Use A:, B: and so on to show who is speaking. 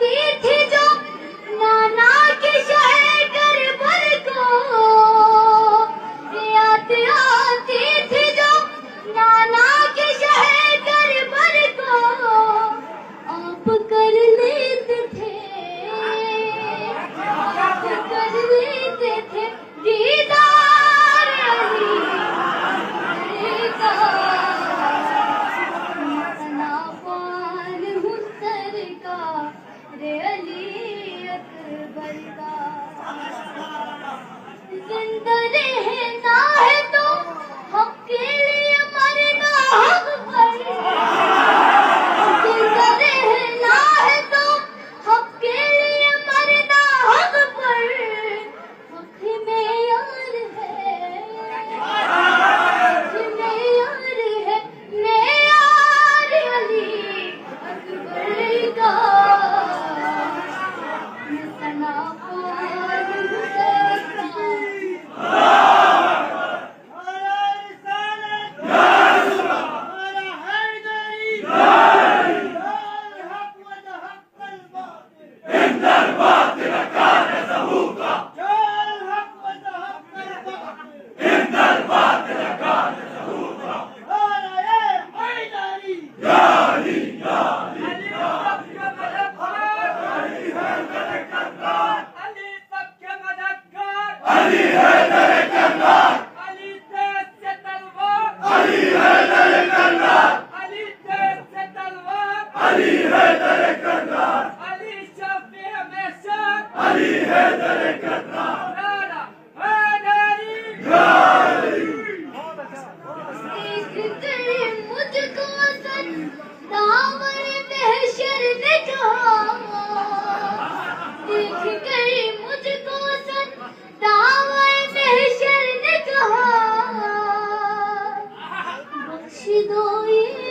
A: آتی تھی جو نانا کے شہر کربل کو، یاد آتی تھی جو نانا کے شہر کربل کو، آپ کر لیتے تھے، آپ کر لیتے تھے دیدار علی کا، اتنا پال ہوں سرکار علی اکبر کا، زندہ رہنا ہے تو حق کے لیے مرنا حق پر، زندہ رہنا ہے تو حق کے لیے مرنا حق پر، حق میں یار ہے، حق میں یار ہے، میں یار علی اکبر کا، میں ثنا پال ہوں سرکار۔ مجھ کو سن دامن محشر نے کہا، دیکھ کر مجھ کو سن دامن محشر نے کہا، بخش دو یہ